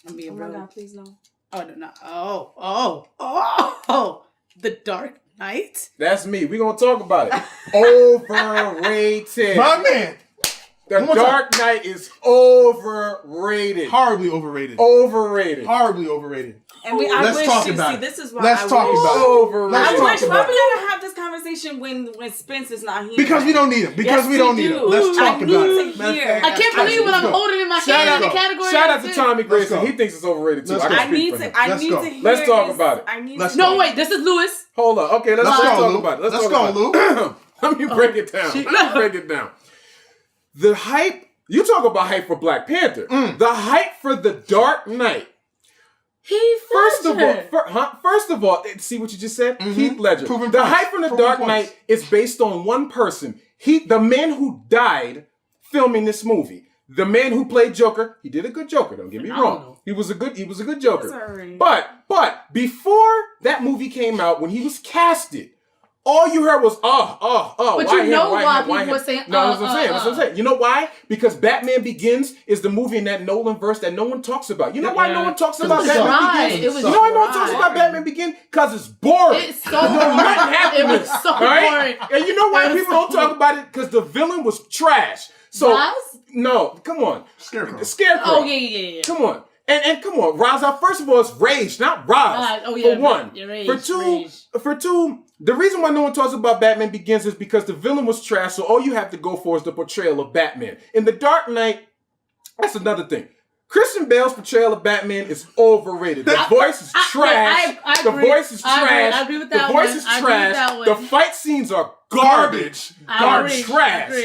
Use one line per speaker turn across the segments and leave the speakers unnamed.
I'm being
my God, please no.
Oh, no. Oh. The Dark Knight?
That's me. We're going to talk about it. Overrated.
My man.
The Dark Knight is overrated.
Horribly overrated.
Overrated.
Horribly overrated.
And
let's talk about it.
This is why
Let's talk about it.
Overrated.
Let's
I
talk
wish
about
we
it.
gotta have this conversation when Spence is not here.
Because we don't need him. Because we don't need him. Let's talk about it.
I can't believe what I'm holding in my hand in the category.
Shout out to Tommy Grayson. He thinks it's overrated too.
I need to hear.
Let's talk about it.
No, wait. This is Lewis.
Hold on. Okay, let's talk about it.
Let's go, Lou.
Let me break it down. The hype. You talk about hype for Black Panther. The hype for The Dark Knight. First of all, see what you just said? Mm-hmm. Heath Ledger. The hype from The Dark Knight is based on one person. The man who died filming this movie. The man who played Joker, he did a good Joker, don't get me wrong. He was a good Joker.
Sorry.
But before that movie came out, when he was casted, all you heard was,
But
why
you know why
him?
people were saying,
No, that's what I'm saying. You know why? Because Batman Begins is the movie in that Nolan verse that no one talks about. You know why no one talks about Batman Begins? You know why no one talks about Batman Begins? Because it's boring.
It's so boring. It was so boring.
And you know why people don't talk about it? Because the villain was trash. So, no, come on.
Scarecrow.
Oh, yeah.
Come on. And come on, Roz. First of all, it's rage, not Roz. For one. For two, the reason why no one talks about Batman Begins is because the villain was trash, so all you have to go for is the portrayal of Batman. In The Dark Knight, that's another thing. Christian Bale's portrayal of Batman is overrated. The voice is trash. The voice is trash.
I agree with that
The voice is trash. The fight scenes are garbage. Trash.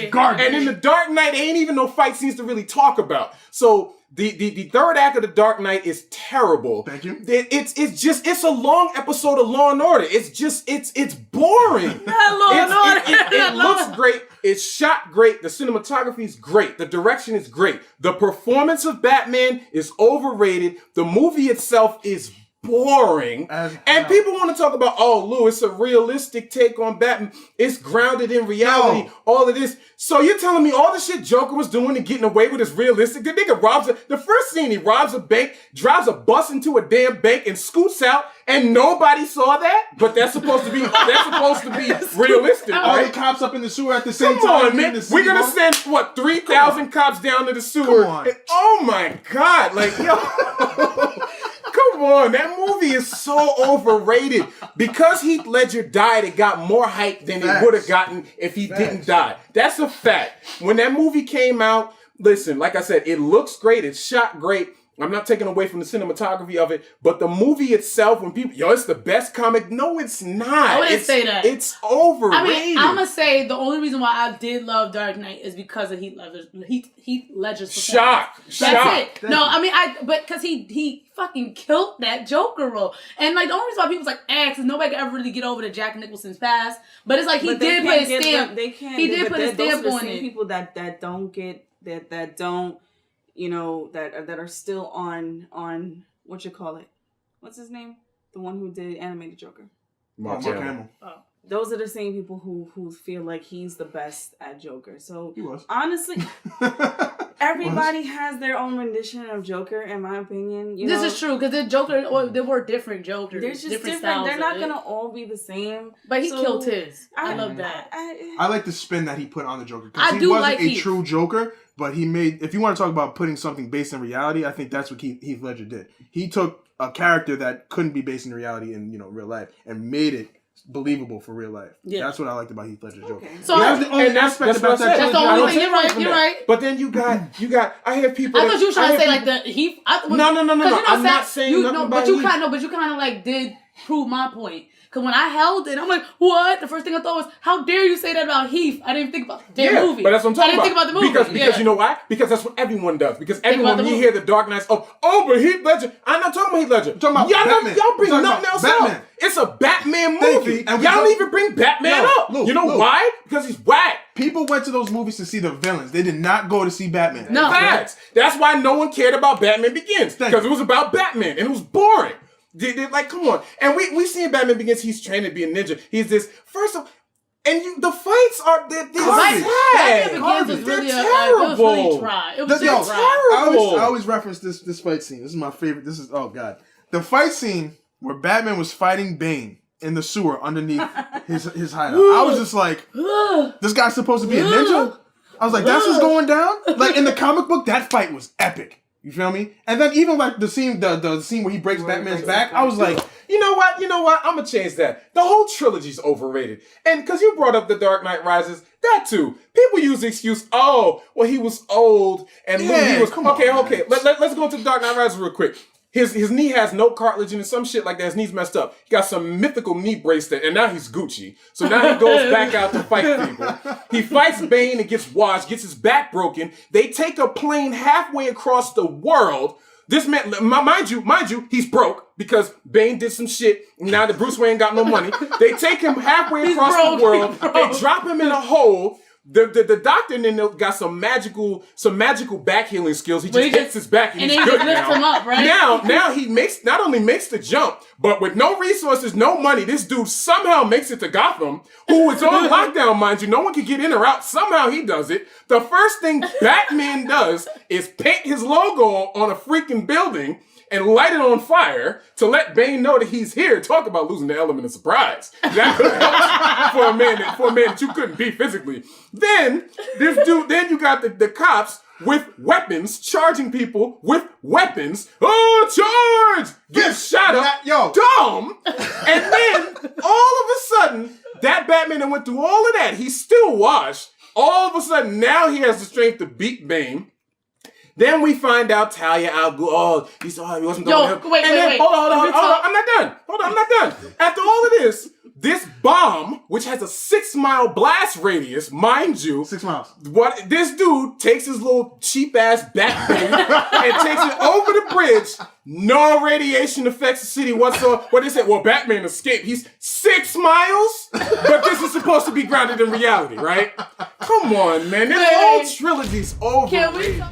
Garbage.
And in The Dark Knight, there ain't even no fight scenes to really talk about. So the third act of The Dark Knight is terrible.
Thank you.
It's a long episode of Law and Order. It's boring. It looks great. It's shot great. The cinematography is great. The direction is great. The performance of Batman is overrated. The movie itself is boring. And people want to talk about, Lou, it's a realistic take on Batman. It's grounded in reality. All of this. So you're telling me all the shit Joker was doing and getting away with is realistic? The nigga the first scene, he robs a bank, drives a bus into a damn bank and scoots out, and nobody saw that? But that's supposed to be realistic, right?
All the cops up in the sewer at the same time.
Come on, man. We're going to send, 3,000 cops down to the sewer?
Come on.
Oh my God. Like, yo. Come on, that movie is so overrated. Because Heath Ledger died, it got more hype than it would have gotten if he didn't die. That's a fact. When that movie came out, listen, like I said, it looks great. It's shot great. I'm not taking away from the cinematography of it, but the movie itself, when people, it's the best comic. No, it's not.
I wouldn't say that.
It's overrated.
I mean, I'm going to say the only reason why I did love Dark Knight is because of Heath Ledger's performance.
Shock.
That's it. No, I mean, but because he fucking killed that Joker role. And like the only reason why people was like, because nobody could ever really get over the Jack Nicholson's past. But it's like he did put his stamp. He did put his stamp on it.
People that don't get that don't. That are still on what you call it? What's his name? The one who did animated Joker.
Mark Hamill.
Oh. Those are the same people who feel like he's the best at Joker. So
he was.
Honestly, everybody has their own rendition of Joker, in my opinion.
This is true because the Joker, there were different Jokers.
They're just different.
Styles.
They're not gonna all be the same.
But he killed his. I love that.
I like the spin that he put on the Joker
because
he wasn't a true Joker. But he made, if you want to talk about putting something based in reality, I think that's what Heath Ledger did. He took a character that couldn't be based in reality in, real life and made it believable for real life. Yeah. That's what I liked about Heath Ledger's Joker.
So
that's the only aspect about that.
That's the only thing. You're right.
But then you got, I hear people.
I thought you were trying to say like the Heath.
No. I'm not saying nothing about Heath.
But you kind of like did prove my point. Because when I held it, I'm like, what? The first thing I thought was, how dare you say that about Heath? I didn't think about the movie.
But that's what I'm talking about.
I didn't think about the movie.
Because you know why? Because that's what everyone does. Because everyone, when you hear the Dark Knights, but Heath Ledger. I'm not talking about Heath Ledger.
I'm talking about Batman.
Y'all bring nothing else up. It's a Batman movie. And y'all don't even bring Batman up. You know why? Because he's whack.
People went to those movies to see the villains. They did not go to see Batman.
No.
Facts. That's why no one cared about Batman Begins. Because it was about Batman. And it was boring. Like, come on. And we see in Batman Begins, he's trained to be a ninja. He's this. First of all, And the fights are they're
Batman Begins was really
terrible.
It was really dry. It was
terrible.
I always reference this fight scene. This is my favorite. This is oh god, the fight scene where Batman was fighting Bane in the sewer underneath his hideout. I was just like, this guy's supposed to be a ninja. I was like, that's what's going down. Like in the comic book, that fight was epic. You feel me? And then even like the scene where he breaks Batman's back, I was like,
you know what? I'm gonna change that. The whole trilogy's overrated. And because you brought up The Dark Knight Rises, that too. People use the excuse, oh, well, he was old and he was okay. Let's go to The Dark Knight Rises real quick. His knee has no cartilage and some shit like that. His knee's messed up. He got some mythical knee bracelet, and now he's Gucci. So now he goes back out to fight people. He fights Bane and gets washed, gets his back broken. They take a plane halfway across the world. This man, mind you, he's broke because Bane did some shit. Now that Bruce Wayne got no money, they take him halfway across the world. They drop him in a hole. The doctor then got some magical back healing skills. He just hits his back and he's good now. Him up, right? Now he not only makes the jump, but with no resources, no money, this dude somehow makes it to Gotham, who is on lockdown, mind you. No one can get in or out. Somehow he does it. The first thing Batman does is paint his logo on a freaking building and light it on fire to let Bane know that he's here. Talk about losing the element of surprise. That could help for a man that you couldn't beat physically. Then you got the cops with weapons charging people with weapons. Oh, charge! Get shot up. Dumb. And then all of a sudden, that Batman that went through all of that, he's still washed. All of a sudden, now he has the strength to beat Bane. Then we find out Talia al Ghul, he wasn't doing him. Wait. Hold on, I'm not done. After all of this bomb, which has a 6-mile blast radius, mind you.
6 miles.
This dude takes his little cheap-ass bat thing and takes it over the bridge. No radiation affects the city whatsoever. What they said, well, Batman escaped. He's 6 miles? But this is supposed to be grounded in reality, right? Come on, man. This whole trilogy's overrated.